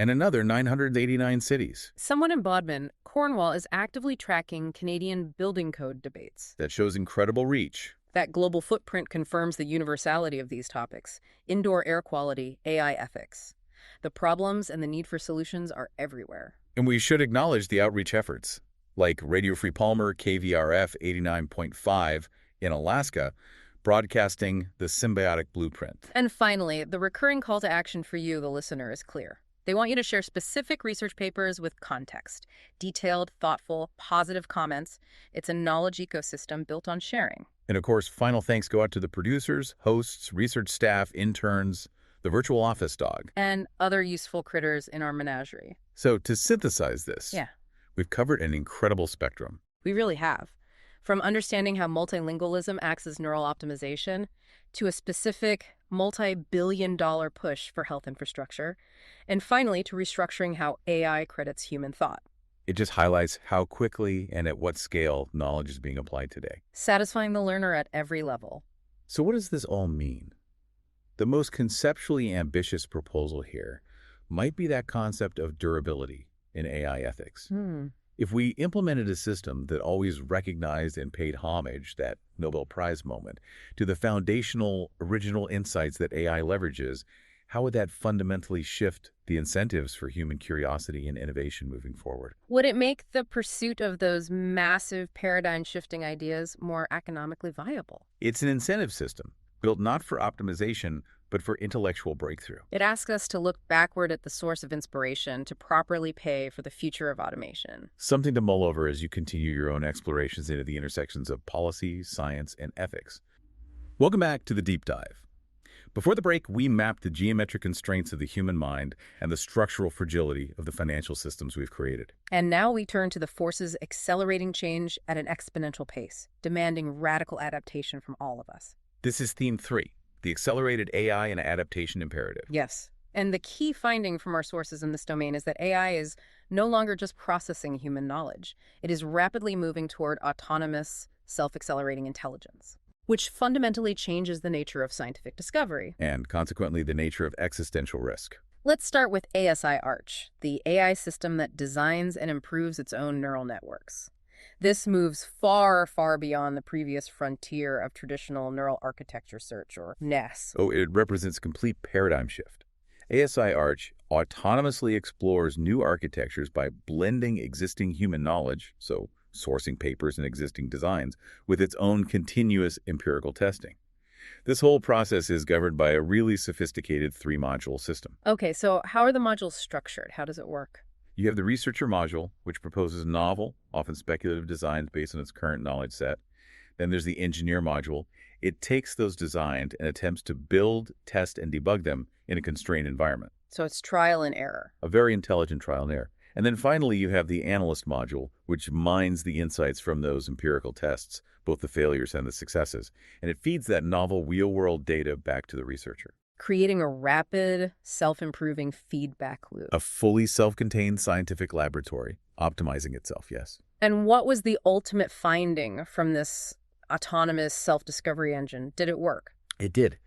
Speaker 2: and another 989 cities.
Speaker 1: Someone in Bodmin, Cornwall, is actively tracking Canadian building code debates.
Speaker 2: That shows incredible reach.
Speaker 1: That global footprint confirms the universality of these topics: indoor air quality, AI ethics. The problems and the need for solutions are everywhere.
Speaker 2: And we should acknowledge the outreach efforts, like Radio Free Palmer, KVRF 89.5 in Alaska, broadcasting the symbiotic blueprint.
Speaker 1: And finally, the recurring call to action for you, the listener, is clear. They want you to share specific research papers with context, detailed, thoughtful, positive comments. It's a knowledge ecosystem built on sharing.
Speaker 2: And of course, final thanks go out to the producers, hosts, research staff, interns, the virtual office dog,
Speaker 1: and other useful critters in our menagerie.
Speaker 2: So to synthesize this, we've covered an incredible spectrum.
Speaker 1: We really have. From understanding how multilingualism acts as neural optimization, to a specific multi-billion-dollar push for health infrastructure, and finally to restructuring how AI credits human thought.
Speaker 2: It just highlights how quickly and at what scale knowledge is being applied today.
Speaker 1: Satisfying the learner at every level.
Speaker 2: So what does this all mean? The most conceptually ambitious proposal here might be that concept of durability in AI ethics. If we implemented a system that always recognized and paid homage, that Nobel Prize moment, to the foundational original insights that AI leverages, how would that fundamentally shift the incentives for human curiosity and innovation moving forward?
Speaker 1: Would it make the pursuit of those massive paradigm-shifting ideas more economically viable?
Speaker 2: It's an incentive system built not for optimization, but for intellectual breakthrough.
Speaker 1: It asks us to look backward at the source of inspiration to properly pay for the future of automation.
Speaker 2: Something to mull over as you continue your own explorations into the intersections of policy, science, and ethics. Welcome back to The Deep Dive. Before the break, we mapped the geometric constraints of the human mind and the structural fragility of the financial systems we've created.
Speaker 1: And now we turn to the forces accelerating change at an exponential pace, demanding radical adaptation from all of us.
Speaker 2: This is Theme 3, the accelerated AI and adaptation imperative.
Speaker 1: Yes. And the key finding from our sources in this domain is that AI is no longer just processing human knowledge. It is rapidly moving toward autonomous, self-accelerating intelligence, which fundamentally changes the nature of scientific discovery.
Speaker 2: And consequently, the nature of existential risk.
Speaker 1: Let's start with ASI Arch, the AI system that designs and improves its own neural networks. This moves far, far beyond the previous frontier of traditional neural architecture search, or NAS.
Speaker 2: Oh, it represents complete paradigm shift. ASI Arch autonomously explores new architectures by blending existing human knowledge, so sourcing papers and existing designs, with its own continuous empirical testing. This whole process is governed by a really sophisticated 3-module system.
Speaker 1: Okay, so how are the modules structured? How does it work?
Speaker 2: You have the researcher module, which proposes novel, often speculative designs based on its current knowledge set. Then there's the engineer module. It takes those designed and attempts to build, test, and debug them in a constrained environment.
Speaker 1: So it's trial and error.
Speaker 2: A very intelligent trial and error. And then finally, you have the analyst module, which mines the insights from those empirical tests, both the failures and the successes. And it feeds that novel real-world data back to the researcher.
Speaker 1: Creating a rapid, self-improving feedback loop.
Speaker 2: A fully self-contained scientific laboratory, optimizing itself, yes.
Speaker 1: And what was the ultimate finding from this autonomous self-discovery engine? Did it work?
Speaker 2: It did.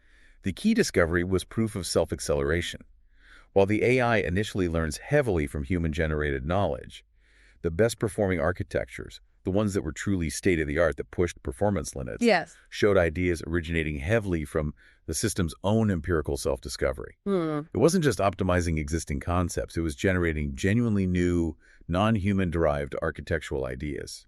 Speaker 2: The key discovery was proof of self-acceleration. While the AI initially learns heavily from human-generated knowledge, the best-performing architectures, the ones that were truly state-of-the-art that pushed performance limits,
Speaker 1: yes,
Speaker 2: showed ideas originating heavily from the system's own empirical self-discovery. It wasn't just optimizing existing concepts, it was generating genuinely new, non-human-derived architectural ideas.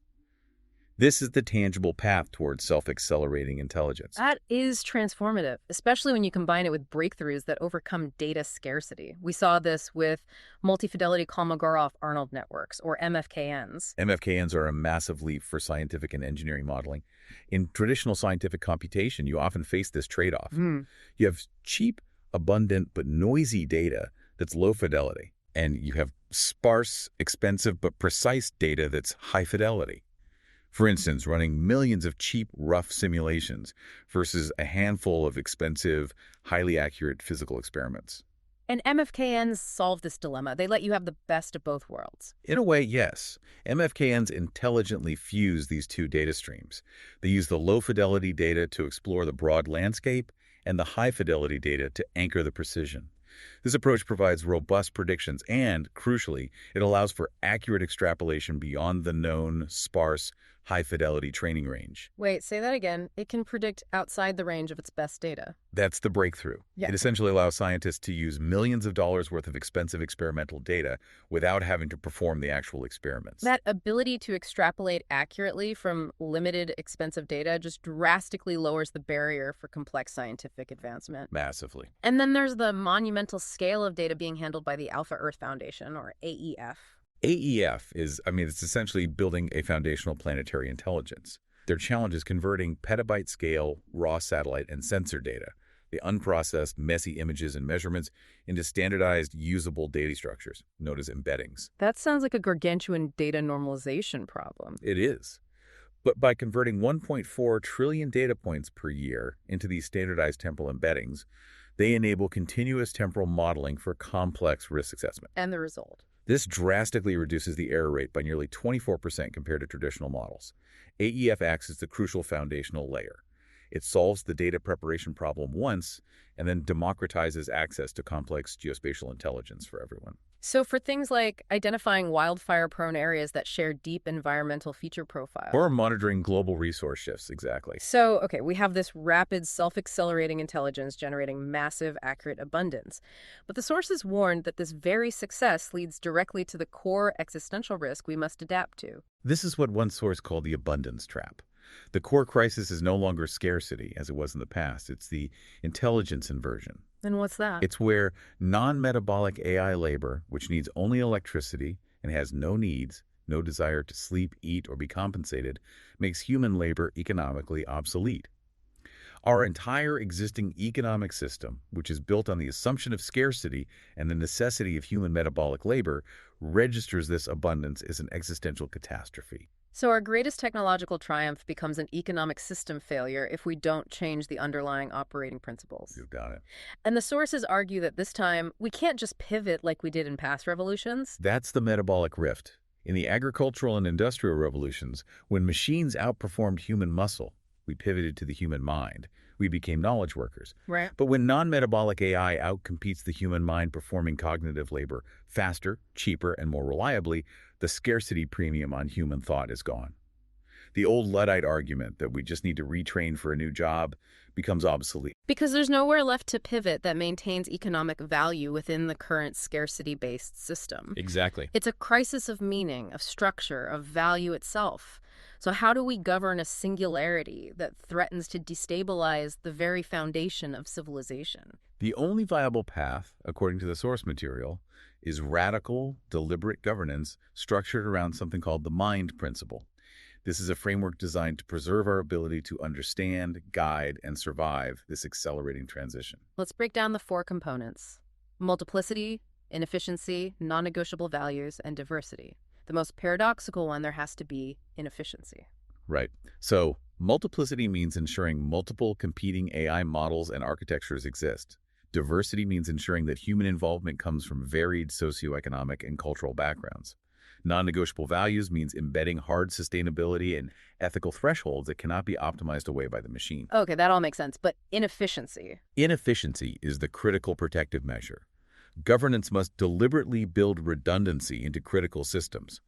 Speaker 2: This is the tangible path towards self-accelerating intelligence.
Speaker 1: That is transformative, especially when you combine it with breakthroughs that overcome data scarcity. We saw this with multi-fidelity Kolmogorov-Arnold networks, or MFKNs.
Speaker 2: MFKNs are a massive leap for scientific and engineering modeling. In traditional scientific computation, you often face this trade-off. You have cheap, abundant, but noisy data that's low fidelity, and you have sparse, expensive, but precise data that's high fidelity. For instance, running millions of cheap, rough simulations versus a handful of expensive, highly accurate physical experiments.
Speaker 1: And MFKNs solve this dilemma. They let you have the best of both worlds.
Speaker 2: In a way, yes. MFKNs intelligently fuse these two data streams. They use the low-fidelity data to explore the broad landscape and the high-fidelity data to anchor the precision. This approach provides robust predictions and, crucially, it allows for accurate extrapolation beyond the known, sparse, high-fidelity training range.
Speaker 1: Wait, say that again. It can predict outside the range of its best data.
Speaker 2: That's the breakthrough.
Speaker 1: Yeah.
Speaker 2: It essentially allows scientists to use millions of dollars worth of expensive experimental data without having to perform the actual experiments.
Speaker 1: That ability to extrapolate accurately from limited, expensive data just drastically lowers the barrier for complex scientific advancement.
Speaker 2: Massively.
Speaker 1: And then there's the monumental scale of data being handled by the Alpha Earth Foundation, or AEF.
Speaker 2: AEF is, it's essentially building a foundational planetary intelligence. Their challenge is converting petabyte-scale raw satellite and sensor data, the unprocessed, messy images and measurements, into standardized, usable data structures, known as embeddings.
Speaker 1: That sounds like a gargantuan data normalization problem.
Speaker 2: It is. But by converting 1.4 trillion data points per year into these standardized temporal embeddings, they enable continuous temporal modeling for complex risk assessment.
Speaker 1: And the result?
Speaker 2: This drastically reduces the error rate by nearly 24% compared to traditional models. AEF acts as the crucial foundational layer. It solves the data preparation problem once and then democratizes access to complex geospatial intelligence for everyone.
Speaker 1: So for things like identifying wildfire-prone areas that share deep environmental feature profiles.
Speaker 2: Or monitoring global resource shifts, exactly.
Speaker 1: So, okay, we have this rapid self-accelerating intelligence generating massive, accurate abundance. But the sources warned that this very success leads directly to the core existential risk we must adapt to.
Speaker 2: This is what one source called the abundance trap. The core crisis is no longer scarcity, as it was in the past. It's the intelligence inversion.
Speaker 1: And what's that?
Speaker 2: It's where non-metabolic AI labor, which needs only electricity and has no needs, no desire to sleep, eat, or be compensated, makes human labor economically obsolete. Our entire existing economic system, which is built on the assumption of scarcity and the necessity of human metabolic labor, registers this abundance as an existential catastrophe.
Speaker 1: So our greatest technological triumph becomes an economic system failure if we don't change the underlying operating principles.
Speaker 2: You've got it.
Speaker 1: And the sources argue that this time, we can't just pivot like we did in past revolutions.
Speaker 2: That's the metabolic rift. In the agricultural and industrial revolutions, when machines outperformed human muscle, we pivoted to the human mind. We became knowledge workers.
Speaker 1: Right.
Speaker 2: But when non-metabolic AI outcompetes the human mind performing cognitive labor faster, cheaper, and more reliably, the scarcity premium on human thought is gone. The old Luddite argument that we just need to retrain for a new job becomes obsolete.
Speaker 1: Because there's nowhere left to pivot that maintains economic value within the current scarcity-based system.
Speaker 2: Exactly.
Speaker 1: It's a crisis of meaning, of structure, of value itself. So how do we govern a singularity that threatens to destabilize the very foundation of civilization?
Speaker 2: The only viable path, according to the source material, is radical, deliberate governance structured around something called the mind principle. This is a framework designed to preserve our ability to understand, guide, and survive this accelerating transition.
Speaker 1: Let's break down the 4 components: multiplicity, inefficiency, non-negotiable values, and diversity. The most paradoxical one there has to be inefficiency.
Speaker 2: Right. So multiplicity means ensuring multiple competing AI models and architectures exist. Diversity means ensuring that human involvement comes from varied socioeconomic and cultural backgrounds. Non-negotiable values means embedding hard sustainability and ethical thresholds that cannot be optimized away by the machine.
Speaker 1: Okay, that all makes sense. But inefficiency?
Speaker 2: Inefficiency is the critical protective measure. Governance must deliberately build redundancy into critical systems.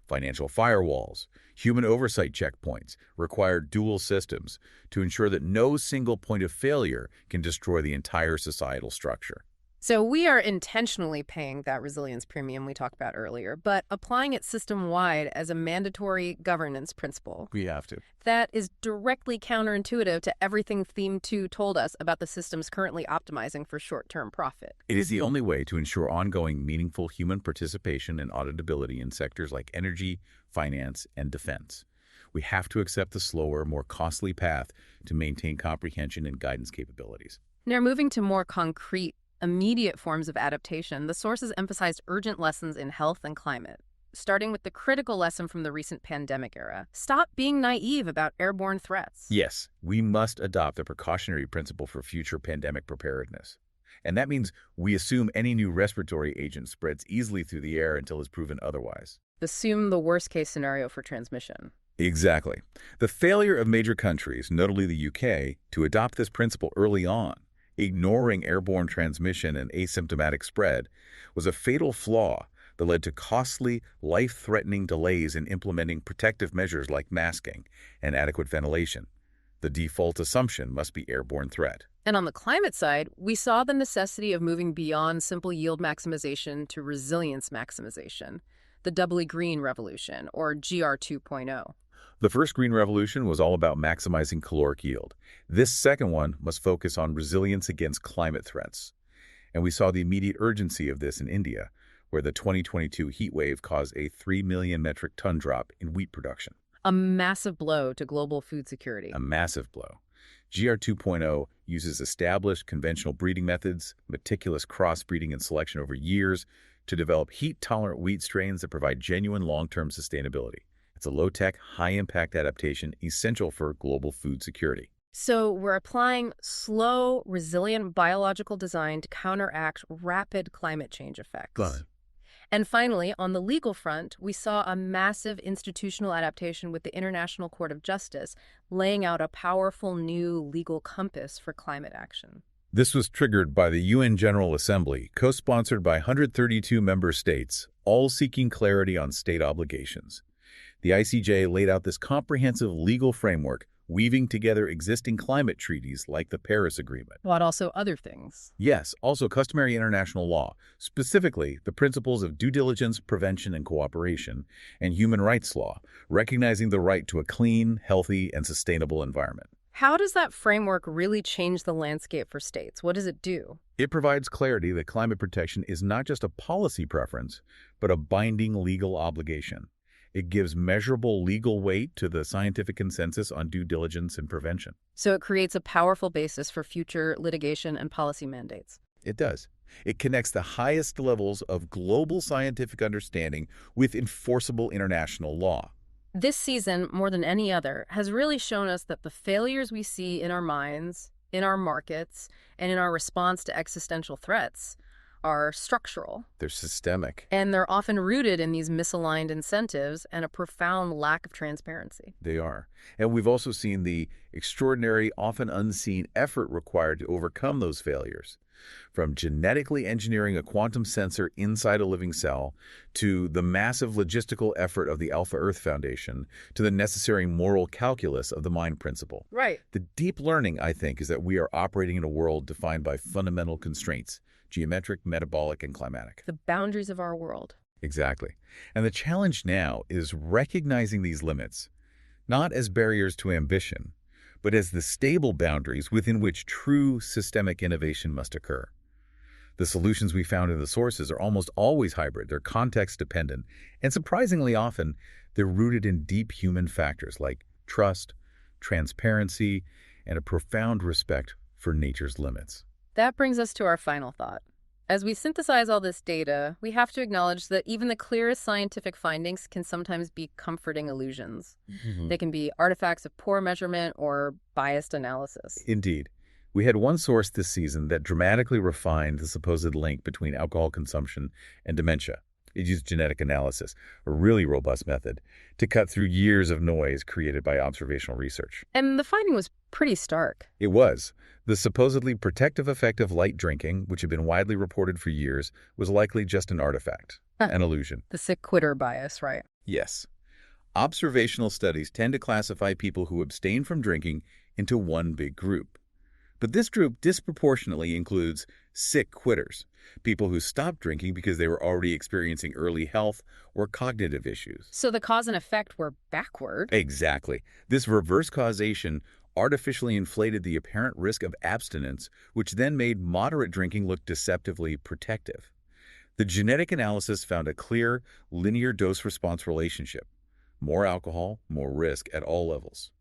Speaker 2: Financial firewalls, human oversight checkpoints require dual systems to ensure that no single point of failure can destroy the entire societal structure.
Speaker 1: So we are intentionally paying that resilience premium we talked about earlier, but applying it system-wide as a mandatory governance principle.
Speaker 2: We have to.
Speaker 1: That is directly counterintuitive to everything Theme 2 told us about the systems currently optimizing for short-term profit.
Speaker 2: It is the only way to ensure ongoing meaningful human participation and auditability in sectors like energy, finance, and defense. We have to accept the slower, more costly path to maintain comprehension and guidance capabilities.
Speaker 1: Now, moving to more concrete, immediate forms of adaptation, the sources emphasized urgent lessons in health and climate, starting with the critical lesson from the recent pandemic era. Stop being naive about airborne threats.
Speaker 2: Yes, we must adopt the precautionary principle for future pandemic preparedness. And that means we assume any new respiratory agent spreads easily through the air until it's proven otherwise.
Speaker 1: Assume the worst-case scenario for transmission.
Speaker 2: Exactly. The failure of major countries, notably the UK, to adopt this principle early on, ignoring airborne transmission and asymptomatic spread, was a fatal flaw that led to costly, life-threatening delays in implementing protective measures like masking and adequate ventilation. The default assumption must be airborne threat.
Speaker 1: And on the climate side, we saw the necessity of moving beyond simple yield maximization to resilience maximization, the doubly green revolution, or GR 2.0.
Speaker 2: The first green revolution was all about maximizing caloric yield. This second one must focus on resilience against climate threats. And we saw the immediate urgency of this in India, where the 2022 heat wave caused a 3 million metric ton drop in wheat production.
Speaker 1: A massive blow to global food security.
Speaker 2: A massive blow. GR 2.0 uses established conventional breeding methods, meticulous crossbreeding and selection over years to develop heat-tolerant wheat strains that provide genuine long-term sustainability. It's a low-tech, high-impact adaptation essential for global food security.
Speaker 1: So we're applying slow, resilient biological design to counteract rapid climate change effects.
Speaker 2: Got it.
Speaker 1: And finally, on the legal front, we saw a massive institutional adaptation with the International Court of Justice, laying out a powerful new legal compass for climate action.
Speaker 2: This was triggered by the UN General Assembly, co-sponsored by 132 member states, all seeking clarity on state obligations. The ICJ laid out this comprehensive legal framework, weaving together existing climate treaties like the Paris Agreement.
Speaker 1: But also other things.
Speaker 2: Yes, also customary international law, specifically the principles of due diligence, prevention, and cooperation, and human rights law, recognizing the right to a clean, healthy, and sustainable environment.
Speaker 1: How does that framework really change the landscape for states? What does it do?
Speaker 2: It provides clarity that climate protection is not just a policy preference, but a binding legal obligation. It gives measurable legal weight to the scientific consensus on due diligence and prevention.
Speaker 1: So it creates a powerful basis for future litigation and policy mandates.
Speaker 2: It does. It connects the highest levels of global scientific understanding with enforceable international law.
Speaker 1: This season, more than any other, has really shown us that the failures we see in our minds, in our markets, and in our response to existential threats are structural.
Speaker 2: They're systemic.
Speaker 1: And they're often rooted in these misaligned incentives and a profound lack of transparency.
Speaker 2: They are. And we've also seen the extraordinary, often unseen effort required to overcome those failures. From genetically engineering a quantum sensor inside a living cell, to the massive logistical effort of the Alpha Earth Foundation, to the necessary moral calculus of the mind principle.
Speaker 1: Right.
Speaker 2: The deep learning, I think, is that we are operating in a world defined by fundamental constraints: geometric, metabolic, and climatic.
Speaker 1: The boundaries of our world.
Speaker 2: Exactly. And the challenge now is recognizing these limits, not as barriers to ambition, but as the stable boundaries within which true systemic innovation must occur. The solutions we found in the sources are almost always hybrid. They're context-dependent, and surprisingly often, they're rooted in deep human factors like trust, transparency, and a profound respect for nature's limits.
Speaker 1: That brings us to our final thought. As we synthesize all this data, we have to acknowledge that even the clearest scientific findings can sometimes be comforting illusions. They can be artifacts of poor measurement or biased analysis.
Speaker 2: Indeed. We had one source this season that dramatically refined the supposed link between alcohol consumption and dementia. It used genetic analysis, a really robust method, to cut through years of noise created by observational research.
Speaker 1: And the finding was pretty stark.
Speaker 2: It was. The supposedly protective effect of light drinking, which had been widely reported for years, was likely just an artifact, an illusion.
Speaker 1: The sick quitter bias, right?
Speaker 2: Yes. Observational studies tend to classify people who abstain from drinking into one big group. But this group disproportionately includes sick quitters, people who stopped drinking because they were already experiencing early health or cognitive issues.
Speaker 1: So the cause and effect were backward.
Speaker 2: Exactly. This reverse causation artificially inflated the apparent risk of abstinence, which then made moderate drinking look deceptively protective. The genetic analysis found a clear, linear dose-response relationship. More alcohol, more risk at all levels.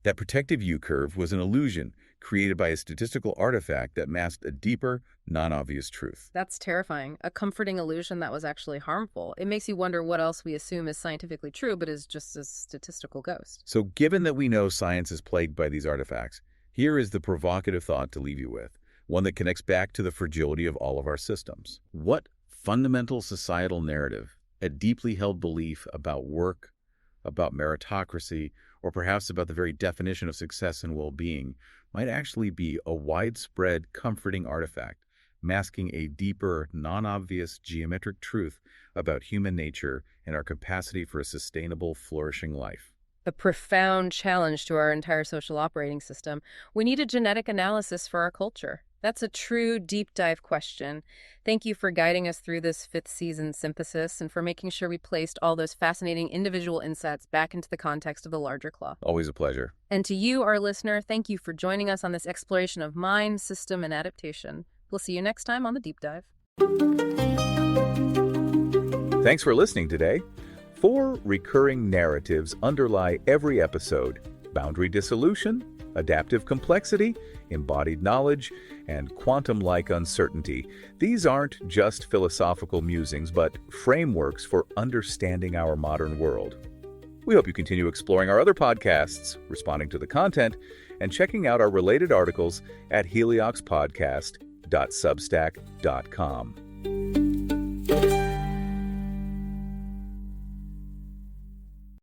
Speaker 2: That protective U-curve was an illusion created by a statistical artifact that masked a deeper, non-obvious truth.
Speaker 1: That's terrifying. A comforting illusion that was actually harmful. It makes you wonder what else we assume is scientifically true but is just a statistical ghost.
Speaker 2: So given that we know science is plagued by these artifacts, here is the provocative thought to leave you with, one that connects back to the fragility of all of our systems. What fundamental societal narrative, a deeply held belief about work, about meritocracy, or perhaps about the very definition of success and well-being, might actually be a widespread, comforting artifact, masking a deeper, non-obvious geometric truth about human nature and our capacity for a sustainable, flourishing life.
Speaker 1: A profound challenge to our entire social operating system. We need a genetic analysis for our culture. That's a true deep dive question. Thank you for guiding us through this 5th season synthesis and for making sure we placed all those fascinating individual insights back into the context of the larger cloth.
Speaker 2: Always a pleasure.
Speaker 1: And to you, our listener, thank you for joining us on this exploration of mind, system, and adaptation. We'll see you next time on the Deep Dive.
Speaker 2: Thanks for listening today. 4 recurring narratives underlie every episode: boundary dissolution, adaptive complexity, embodied knowledge, and quantum-like uncertainty. These aren't just philosophical musings, but frameworks for understanding our modern world. We hope you continue exploring our other podcasts, responding to the content, and checking out our related articles at helioxpodcast.substack.com.